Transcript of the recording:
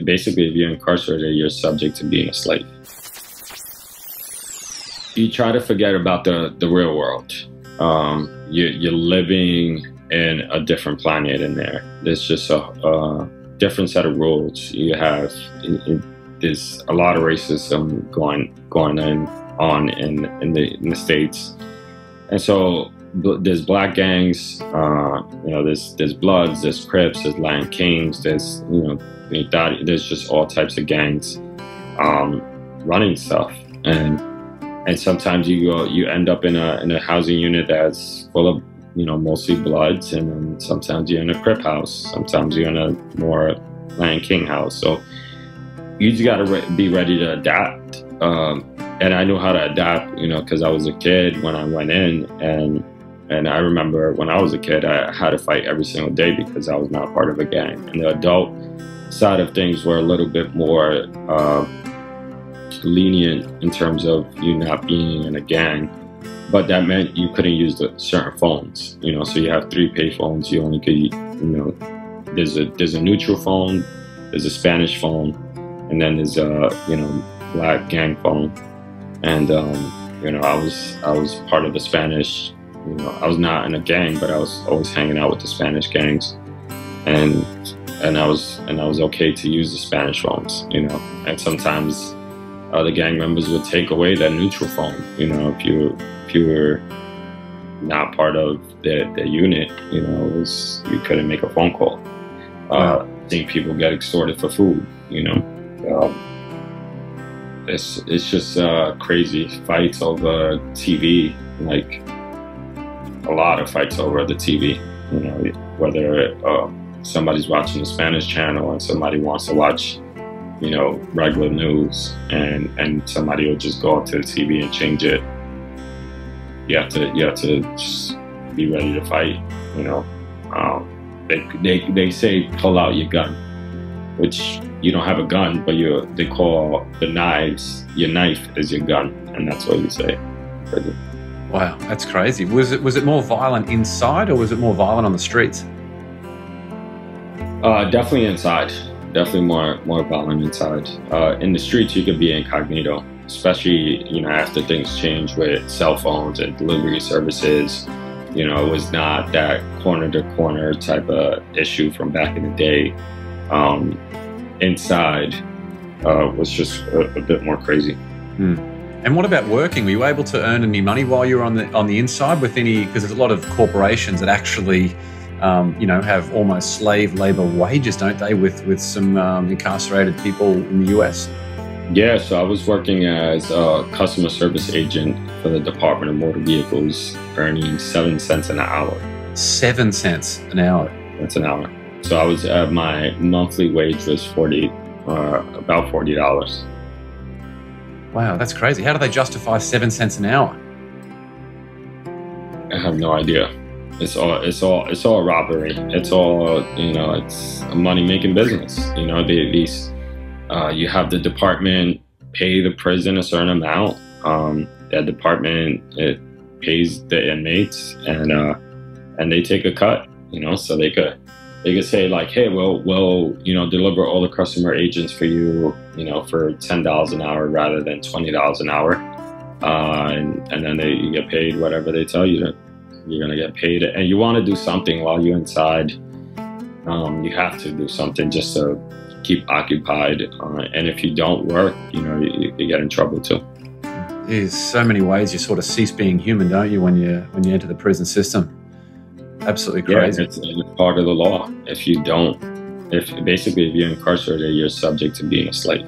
basically, if you're incarcerated, you're subject to being a slave. You try to forget about the real world. You're living in a different planet in there. There's just a different set of rules. You have there's a lot of racism going on in the States, and so there's black gangs. There's Bloods, there's Crips, there's Latin Kings, there's there's just all types of gangs running stuff, and sometimes you end up in a housing unit that's full of mostly Bloods, and then sometimes you're in a Crip house, sometimes you're in a more Latin King house. So you just got to be ready to adapt. And I knew how to adapt, because I was a kid when I went in, and I remember when I was a kid, I had to fight every single day because I was not part of a gang. And the adult side of things were a little bit more lenient in terms of you not being in a gang, but that meant you couldn't use certain phones. So you have 3 pay phones. You only could, there's a neutral phone, there's a Spanish phone, and then there's a black gang phone. And I was part of the Spanish. I was not in a gang, but I was always hanging out with the Spanish gangs, and I was okay to use the Spanish phones. And sometimes the gang members would take away that neutral phone. If you were not part of the unit, you couldn't make a phone call. I think people get extorted for food. It's just crazy fights over TV, like a lot of fights over the TV. Whether somebody's watching the Spanish channel and somebody wants to watch regular news, and somebody will just go up to the TV and change it. You have to just be ready to fight. They say pull out your gun, which you don't have a gun, but they call the knives, your knife is your gun, and that's what you say. Wow, that's crazy. Was it more violent inside, or was it more violent on the streets? Definitely inside. Definitely more violent inside. In the streets, you could be incognito, especially after things change with cell phones and delivery services. It was not that corner to corner type of issue from back in the day. Inside was just a bit more crazy. And what about working? Were you able to earn any money while you were on the inside with any? Because there's a lot of corporations that actually have almost slave labor wages, don't they, with some incarcerated people in the US? Yeah, so I was working as a customer service agent for the Department of Motor Vehicles, earning 7 cents an hour. 7 cents an hour? That's an hour. So I was my monthly wage was about $40. Wow, that's crazy. How do they justify 7 cents an hour? I have no idea. It's all robbery. It's all it's a money-making business. You have the department pay the prison a certain amount. That department, it pays the inmates, and they take a cut. So they could say like, hey, we'll deliver all the customer agents for you, for $10 an hour rather than $20 an hour, and then you get paid whatever they tell you that you're gonna get paid. And you want to do something while you're inside. You have to do something just to keep occupied, and if you don't work, you get in trouble too. There's so many ways you sort of cease being human, don't you, when you enter the prison system? Absolutely crazy. Yeah, it's part of the law. If you're incarcerated, you're subject to being a slave.